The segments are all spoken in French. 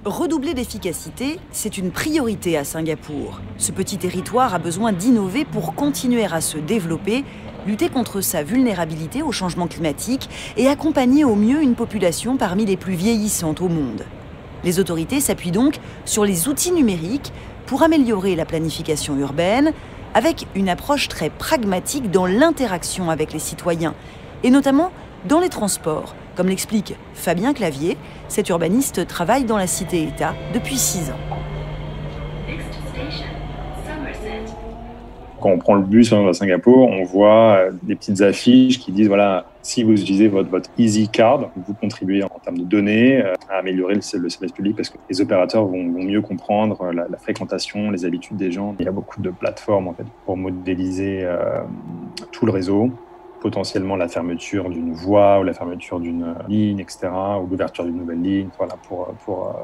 Redoubler d'efficacité, c'est une priorité à Singapour. Ce petit territoire a besoin d'innover pour continuer à se développer, lutter contre sa vulnérabilité au changement climatique et accompagner au mieux une population parmi les plus vieillissantes au monde. Les autorités s'appuient donc sur les outils numériques pour améliorer la planification urbaine, avec une approche très pragmatique dans l'interaction avec les citoyens, et notamment dans les transports, comme l'explique Fabien Clavier. Cet urbaniste travaille dans la cité-État depuis 6 ans. Quand on prend le bus à Singapour, on voit des petites affiches qui disent voilà, si vous utilisez votre Easy Card, vous contribuez en termes de données à améliorer le service public parce que les opérateurs vont mieux comprendre la fréquentation, les habitudes des gens. Il y a beaucoup de plateformes en fait, pour modéliser tout le réseau, potentiellement la fermeture d'une voie ou la fermeture d'une ligne, etc., ou l'ouverture d'une nouvelle ligne, voilà, pour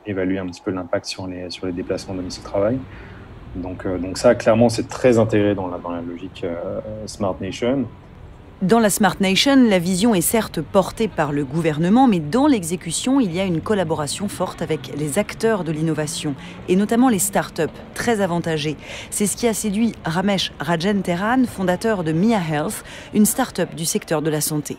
évaluer un petit peu l'impact sur les déplacements domicile-travail. Donc ça, clairement, c'est très intégré dans la logique Smart Nation. Dans la Smart Nation, la vision est certes portée par le gouvernement, mais dans l'exécution, il y a une collaboration forte avec les acteurs de l'innovation, et notamment les start-up, très avantagés. C'est ce qui a séduit Ramesh Rajenteran, fondateur de Mia Health, une start-up du secteur de la santé.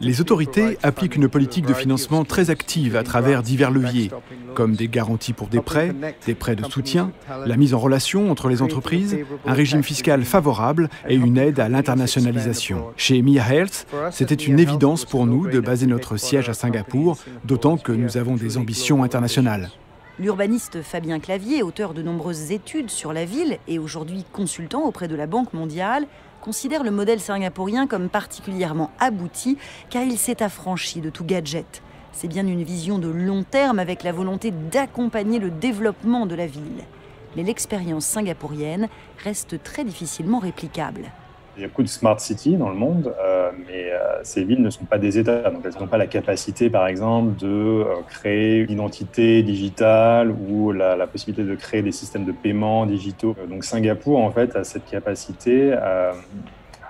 Les autorités appliquent une politique de financement très active à travers divers leviers, comme des garanties pour des prêts de soutien, la mise en relation entre les entreprises, un régime fiscal favorable et une aide à l'internationalisation. Chez Mia Health, c'était une évidence pour nous de baser notre siège à Singapour, d'autant que nous avons des ambitions internationales. L'urbaniste Fabien Clavier, auteur de nombreuses études sur la ville et aujourd'hui consultant auprès de la Banque mondiale, considère le modèle singapourien comme particulièrement abouti car il s'est affranchi de tout gadget. C'est bien une vision de long terme avec la volonté d'accompagner le développement de la ville. Mais l'expérience singapourienne reste très difficilement réplicable. Il y a beaucoup de smart cities dans le monde, mais ces villes ne sont pas des États. Donc elles n'ont pas la capacité, par exemple, de créer une identité digitale ou la possibilité de créer des systèmes de paiement digitaux. Donc Singapour, en fait, a cette capacité à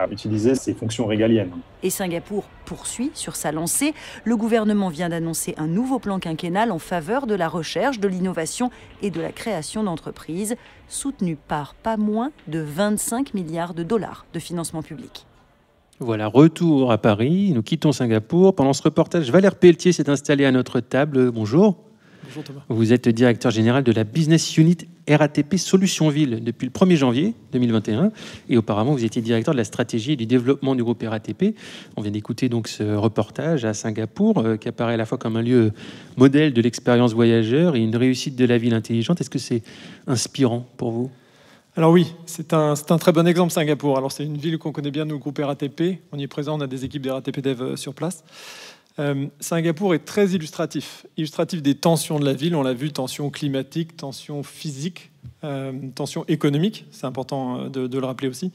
utiliser ses fonctions régaliennes. Et Singapour poursuit sur sa lancée. Le gouvernement vient d'annoncer un nouveau plan quinquennal en faveur de la recherche, de l'innovation et de la création d'entreprises, soutenu par pas moins de 25 milliards de dollars de financement public. Voilà, retour à Paris. Nous quittons Singapour. Pendant ce reportage, Valère Pelletier s'est installé à notre table. Bonjour. Bonjour Thomas. Vous êtes directeur général de la Business Unit RATP Solutions Ville depuis le 1er janvier 2021. Et auparavant, vous étiez directeur de la stratégie et du développement du groupe RATP. On vient d'écouter donc ce reportage à Singapour qui apparaît à la fois comme un lieu modèle de l'expérience voyageur et une réussite de la ville intelligente. Est-ce que c'est inspirant pour vous ? Alors oui, c'est un très bon exemple, Singapour. Alors c'est une ville qu'on connaît bien, nous, le groupe RATP. On y est présent, on a des équipes de RATP Dev sur place. Singapour est très illustratif des tensions de la ville. On l'a vu, tensions climatiques, tensions physiques, tensions économiques. C'est important de le rappeler aussi.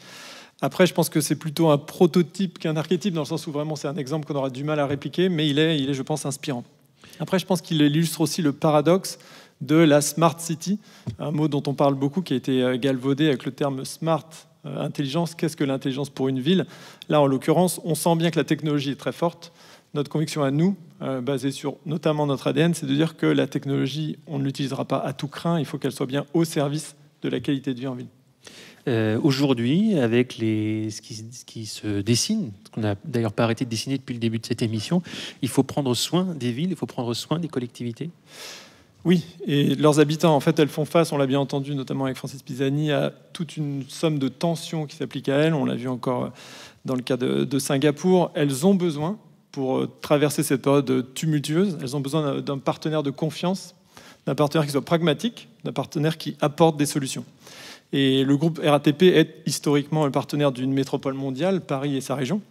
Après, je pense que c'est plutôt un prototype qu'un archétype, dans le sens où vraiment c'est un exemple qu'on aura du mal à répliquer, mais il est, je pense, inspirant. Après, je pense qu'il illustre aussi le paradoxe de la Smart City, un mot dont on parle beaucoup, qui a été galvaudé avec le terme Smart, intelligence. Qu'est-ce que l'intelligence pour une ville ? Là, en l'occurrence, on sent bien que la technologie est très forte. Notre conviction à nous, basée sur notamment notre ADN, c'est de dire que la technologie, on ne l'utilisera pas à tout crin, il faut qu'elle soit bien au service de la qualité de vie en ville. Aujourd'hui, avec ce qui se dessine, ce qu'on n'a d'ailleurs pas arrêté de dessiner depuis le début de cette émission, il faut prendre soin des villes, il faut prendre soin des collectivités. Oui, et leurs habitants, en fait, elles font face, on l'a bien entendu, notamment avec Francis Pisani, à toute une somme de tensions qui s'appliquent à elles. On l'a vu encore dans le cas de Singapour. Elles ont besoin, pour traverser cette période tumultueuse, elles ont besoin d'un partenaire de confiance, d'un partenaire qui soit pragmatique, d'un partenaire qui apporte des solutions. Et le groupe RATP est historiquement le partenaire d'une métropole mondiale, Paris et sa région,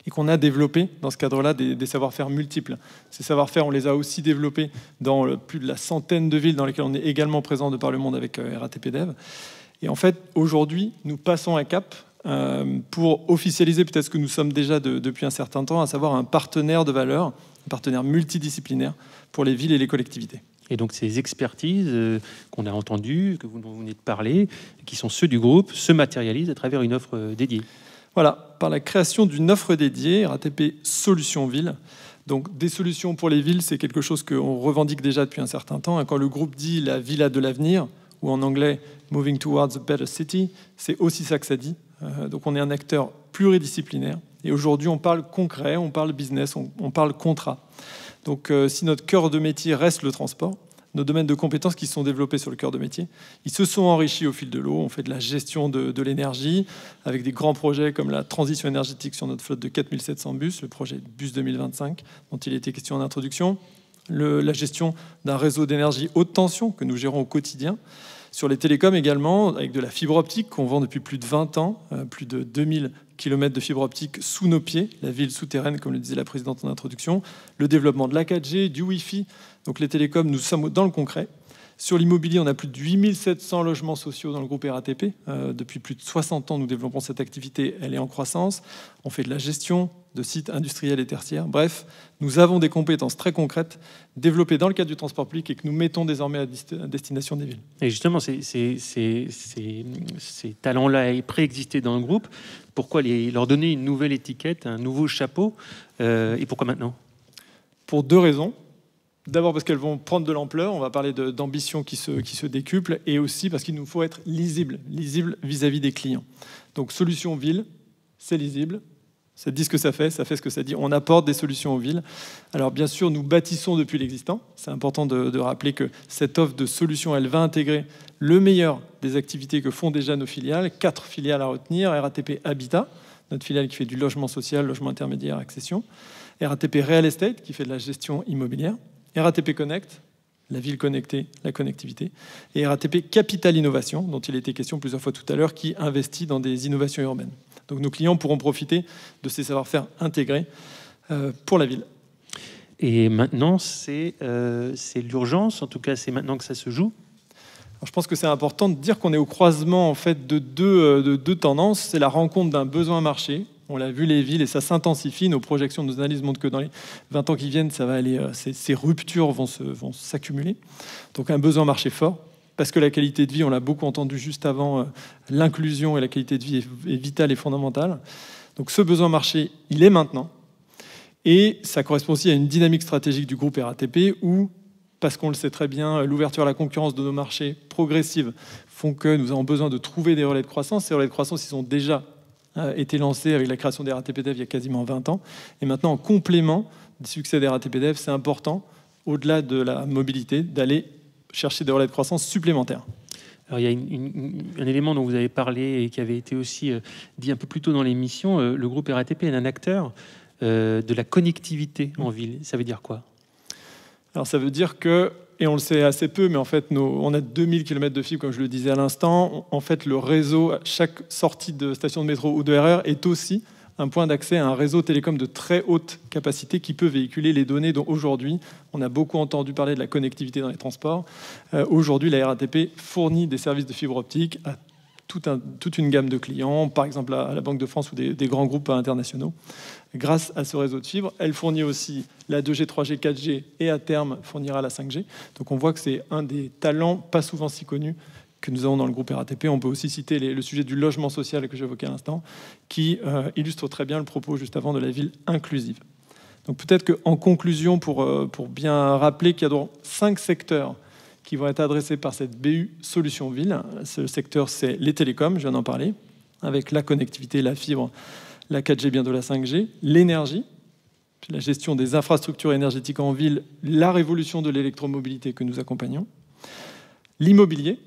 et qu'on a développé dans ce cadre-là des savoir-faire multiples. Ces savoir-faire, on les a aussi développés dans plus de la centaine de villes dans lesquelles on est également présent de par le monde avec RATP Dev. Et en fait, aujourd'hui, nous passons un cap pour officialiser peut-être ce que nous sommes déjà depuis un certain temps, à savoir un partenaire de valeur, un partenaire multidisciplinaire pour les villes et les collectivités. Et donc ces expertises qu'on a entendues, dont vous venez de parler, qui sont ceux du groupe, se matérialisent à travers une offre dédiée. Voilà, par la création d'une offre dédiée, RATP Solutions Ville, Donc des solutions pour les villes, c'est quelque chose qu'on revendique déjà depuis un certain temps. Quand le groupe dit la villa de l'avenir, ou en anglais Moving Towards a Better City, c'est aussi ça que ça dit. Donc on est un acteur pluridisciplinaire. Et aujourd'hui, on parle concret, on parle business, on parle contrat. Donc si notre cœur de métier reste le transport, nos domaines de compétences qui se sont développés sur le cœur de métier, ils se sont enrichis au fil de l'eau. On fait de la gestion de l'énergie avec des grands projets comme la transition énergétique sur notre flotte de 4700 bus, le projet Bus 2025 dont il était question en introduction, la gestion d'un réseau d'énergie haute tension que nous gérons au quotidien. Sur les télécoms également, avec de la fibre optique qu'on vend depuis plus de 20 ans, plus de 2000 km de fibre optique sous nos pieds, la ville souterraine, comme le disait la présidente en introduction, le développement de la 4G, du Wi-Fi. Donc les télécoms, nous sommes dans le concret. Sur l'immobilier, on a plus de 8700 logements sociaux dans le groupe RATP. Depuis plus de 60 ans, nous développons cette activité. Elle est en croissance. On fait de la gestion de sites industriels et tertiaires. Bref, nous avons des compétences très concrètes développées dans le cadre du transport public et que nous mettons désormais à destination des villes. Et justement, ces talents-là préexistaient dans le groupe. Pourquoi leur donner une nouvelle étiquette, un nouveau chapeau et pourquoi maintenant? Pour deux raisons. D'abord parce qu'elles vont prendre de l'ampleur, on va parler d'ambition qui se décuple, et aussi parce qu'il nous faut être lisible vis-à-vis des clients. Donc solution ville, c'est lisible, ça dit ce que ça fait ce que ça dit, on apporte des solutions aux villes. Alors bien sûr, nous bâtissons depuis l'existant, c'est important de rappeler que cette offre de solutions, elle va intégrer le meilleur des activités que font déjà nos filiales, 4 filiales à retenir, RATP Habitat, notre filiale qui fait du logement social, logement intermédiaire, accession, RATP Real Estate qui fait de la gestion immobilière, RATP Connect, la ville connectée, la connectivité, et RATP Capital Innovation, dont il était question plusieurs fois tout à l'heure, qui investit dans des innovations urbaines. Donc nos clients pourront profiter de ces savoir-faire intégrés pour la ville. Et maintenant, c'est l'urgence, en tout cas c'est maintenant que ça se joue. Alors, je pense que c'est important de dire qu'on est au croisement en fait, de deux tendances. C'est la rencontre d'un besoin marché. On l'a vu, les villes, et ça s'intensifie. Nos projections, nos analyses montrent que dans les 20 ans qui viennent, ça va aller, ces ruptures vont s'accumuler. Donc un besoin marché fort, parce que la qualité de vie, on l'a beaucoup entendu juste avant, l'inclusion et la qualité de vie est vitale et fondamentale. Donc ce besoin marché, il est maintenant. Et ça correspond aussi à une dynamique stratégique du groupe RATP où, parce qu'on le sait très bien, l'ouverture à la concurrence de nos marchés progressives font que nous avons besoin de trouver des relais de croissance. Ces relais de croissance, ils sont déjà été lancé avec la création des RATP Dev il y a quasiment 20 ans. Et maintenant, en complément du succès des RATP Dev, c'est important, au-delà de la mobilité, d'aller chercher des relais de croissance supplémentaires. Alors, il y a un élément dont vous avez parlé et qui avait été aussi dit un peu plus tôt dans l'émission. Le groupe RATP est un acteur de la connectivité en ville. Ça veut dire quoi? Alors, ça veut dire que, et on le sait assez peu, mais en fait, on a 2000 km de fibre, comme je le disais à l'instant. En fait, le réseau, chaque sortie de station de métro ou de RER est aussi un point d'accès à un réseau télécom de très haute capacité qui peut véhiculer les données dont aujourd'hui, on a beaucoup entendu parler de la connectivité dans les transports. Aujourd'hui, la RATP fournit des services de fibre optique à toute une gamme de clients, par exemple à la Banque de France ou des grands groupes internationaux. Grâce à ce réseau de fibre, elle fournit aussi la 2G, 3G, 4G et à terme fournira la 5G. Donc on voit que c'est un des talents pas souvent si connus que nous avons dans le groupe RATP. On peut aussi citer le sujet du logement social que j'évoquais à l'instant, qui illustre très bien le propos juste avant de la ville inclusive. Donc peut-être qu'en conclusion, pour bien rappeler qu'il y a donc 5 secteurs qui vont être adressés par cette BU Solutions Ville. Ce secteur, c'est les télécoms, je viens d'en parler, avec la connectivité, la fibre, la 4G, bientôt la 5G, l'énergie, la gestion des infrastructures énergétiques en ville, la révolution de l'électromobilité que nous accompagnons, l'immobilier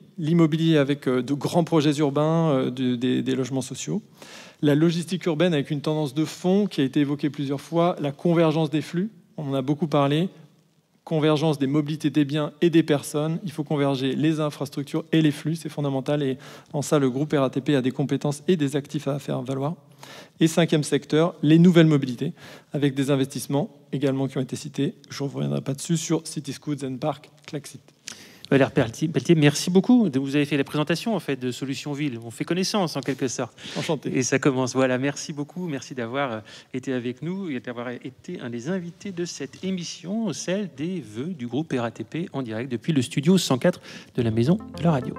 avec de grands projets urbains, des logements sociaux, la logistique urbaine avec une tendance de fond qui a été évoquée plusieurs fois, la convergence des flux, on en a beaucoup parlé, convergence des mobilités des biens et des personnes. Il faut converger les infrastructures et les flux, c'est fondamental. Et en ça, le groupe RATP a des compétences et des actifs à faire valoir. Et 5e secteur, les nouvelles mobilités, avec des investissements également qui ont été cités. Je ne reviendrai pas dessus sur Cityscoot, Zenpark, Klaxit. Valère Pelletier, merci beaucoup. Vous avez fait la présentation en fait de Solutions Ville. On fait connaissance en quelque sorte. Enchanté. Et ça commence. Voilà, merci beaucoup. Merci d'avoir été avec nous et d'avoir été un des invités de cette émission, celle des vœux du groupe RATP en direct depuis le studio 104 de la Maison de la Radio.